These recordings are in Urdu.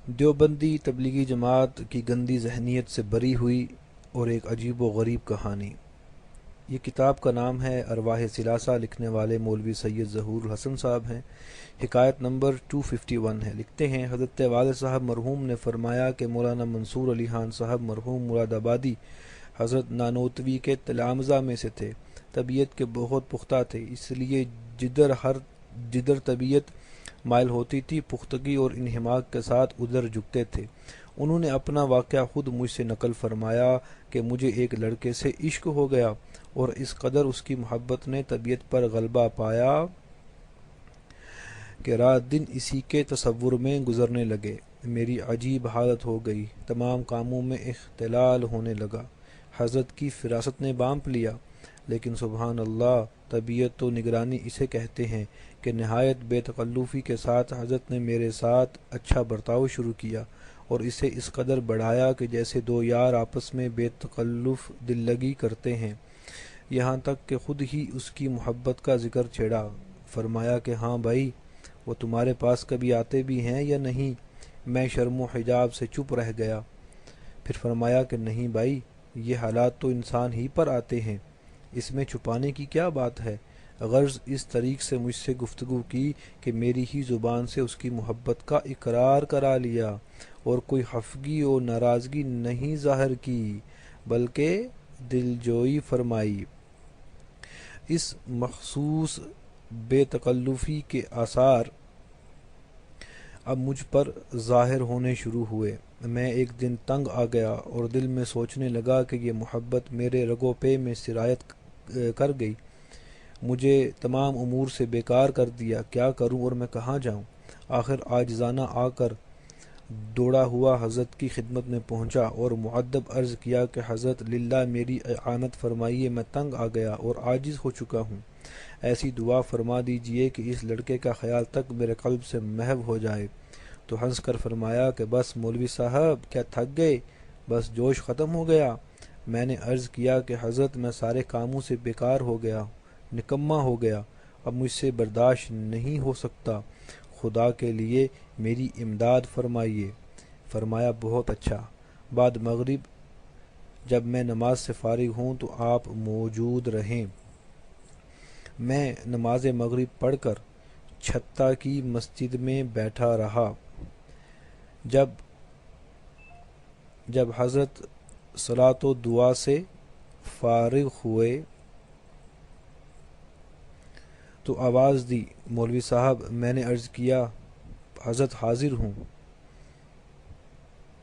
دیوبندی تبلیغی جماعت کی گندی ذہنیت سے بری ہوئی اور ایک عجیب و غریب کہانی۔ یہ کتاب کا نام ہے ارواح ثلاثہ، لکھنے والے مولوی سید ظہور الحسن صاحب ہیں۔ حکایت نمبر 251 ہے۔ لکھتے ہیں، حضرت والد صاحب مرحوم نے فرمایا کہ مولانا منصور علی خان صاحب مرحوم مراد آبادی حضرت نانوتوی کے تلامذہ میں سے تھے۔ طبیعت کے بہت پختہ تھے، اس لیے جدھر طبیعت مائل ہوتی تھی پختگی اور انہماک کے ساتھ ادھر جھکتے تھے۔ انہوں نے اپنا واقعہ خود مجھ سے نقل فرمایا کہ مجھے ایک لڑکے سے عشق ہو گیا اور اس قدر اس کی محبت نے طبیعت پر غلبہ پایا کہ رات دن اسی کے تصور میں گزرنے لگے۔ میری عجیب حالت ہو گئی، تمام کاموں میں اختلال ہونے لگا۔ حضرت کی فراست نے بانپ لیا، لیکن سبحان اللہ، طبیعت تو نگرانی اسے کہتے ہیں کہ نہایت بے تکلفی کے ساتھ حضرت نے میرے ساتھ اچھا برتاؤ شروع کیا اور اسے اس قدر بڑھایا کہ جیسے دو یار آپس میں بے تکلف دل لگی کرتے ہیں، یہاں تک کہ خود ہی اس کی محبت کا ذکر چھیڑا۔ فرمایا کہ ہاں بھائی، وہ تمہارے پاس کبھی آتے بھی ہیں یا نہیں؟ میں شرم و حجاب سے چپ رہ گیا۔ پھر فرمایا کہ نہیں بھائی، یہ حالات تو انسان ہی پر آتے ہیں، اس میں چھپانے کی کیا بات ہے؟ غرض اس طریق سے مجھ سے گفتگو کی کہ میری ہی زبان سے اس کی محبت کا اقرار کرا لیا اور کوئی خفگی اور ناراضگی نہیں ظاہر کی، بلکہ دلجوئی فرمائی۔ اس مخصوص بے تکلفی کے آثار اب مجھ پر ظاہر ہونے شروع ہوئے۔ میں ایک دن تنگ آ گیا اور دل میں سوچنے لگا کہ یہ محبت میرے رگو پے میں سرایت کر گئی، مجھے تمام امور سے بیکار کر دیا۔ کیا کروں اور میں کہاں جاؤں؟ آخر عاجزانہ آ کر دوڑا ہوا حضرت کی خدمت میں پہنچا اور مؤدب عرض کیا کہ حضرت للہ میری اعانت فرمائیے، میں تنگ آ گیا اور عاجز ہو چکا ہوں۔ ایسی دعا فرما دیجئے کہ اس لڑکے کا خیال تک میرے قلب سے محو ہو جائے۔ تو ہنس کر فرمایا کہ بس مولوی صاحب، کیا تھک گئے؟ بس جوش ختم ہو گیا؟ میں نے عرض کیا کہ حضرت میں سارے کاموں سے بیکار ہو گیا، نکما ہو گیا، اب مجھ سے برداشت نہیں ہو سکتا، خدا کے لیے میری امداد فرمائیے۔ فرمایا بہت اچھا، بعد مغرب جب میں نماز سے فارغ ہوں تو آپ موجود رہیں۔ میں نماز مغرب پڑھ کر چھتہ کی مسجد میں بیٹھا رہا۔ جب حضرت صلاۃ و دعا سے فارغ ہوئے تو آواز دی، مولوی صاحب۔ میں نے عرض کیا، حضرت حاضر ہوں۔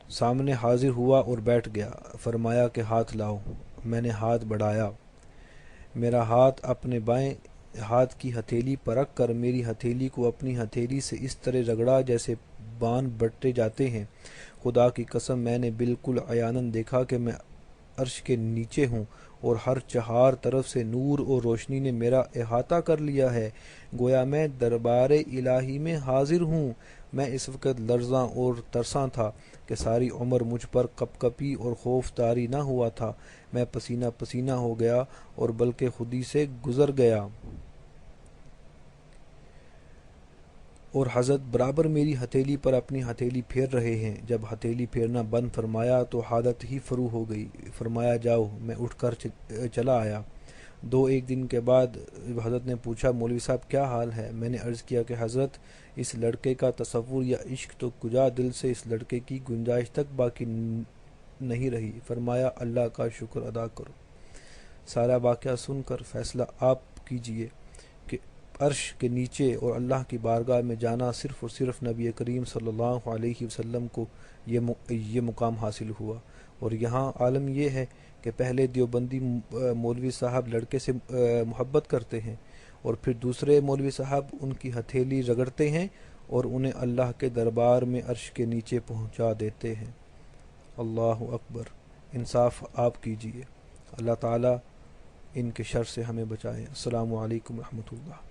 سامنے حاضر ہوا اور بیٹھ گیا۔ فرمایا کہ ہاتھ لاؤ۔ میں نے ہاتھ بڑھایا۔ میرا ہاتھ اپنے بائیں ہاتھ کی ہتھیلی پر رکھ کر میری ہتھیلی کو اپنی ہتھیلی سے اس طرح رگڑا جیسے بان بٹے جاتے ہیں۔ خدا کی قسم میں نے بالکل عیاناً دیکھا کہ میں عرش کے نیچے ہوں اور ہر چہار طرف سے نور اور روشنی نے میرا احاطہ کر لیا ہے، گویا میں دربار الہی میں حاضر ہوں۔ میں اس وقت لرزاں اور ترساں تھا کہ ساری عمر مجھ پر کپ کپی اور خوف طاری نہ ہوا تھا۔ میں پسینہ پسینہ ہو گیا اور بلکہ خودی سے گزر گیا، اور حضرت برابر میری ہتھیلی پر اپنی ہتھیلی پھیر رہے ہیں۔ جب ہتھیلی پھیرنا بند فرمایا تو حالت ہی فرو ہو گئی۔ فرمایا جاؤ۔ میں اٹھ کر چلا آیا۔ دو ایک دن کے بعد حضرت نے پوچھا، مولوی صاحب کیا حال ہے؟ میں نے عرض کیا کہ حضرت اس لڑکے کا تصور یا عشق تو کجا، دل سے اس لڑکے کی گنجائش تک باقی نہیں رہی۔ فرمایا اللہ کا شکر ادا کرو۔ سارا واقعہ سن کر فیصلہ آپ کیجئے کہ عرش کے نیچے اور اللہ کی بارگاہ میں جانا صرف اور صرف نبی کریم صلی اللہ علیہ وسلم کو یہ مقام حاصل ہوا، اور یہاں عالم یہ ہے کہ پہلے دیوبندی مولوی صاحب لڑکے سے محبت کرتے ہیں اور پھر دوسرے مولوی صاحب ان کی ہتھیلی رگڑتے ہیں اور انہیں اللہ کے دربار میں عرش کے نیچے پہنچا دیتے ہیں۔ اللہ اکبر! انصاف آپ کیجئے، اللہ تعالیٰ ان کے شر سے ہمیں بچائے۔ السلام علیکم ورحمۃ اللہ۔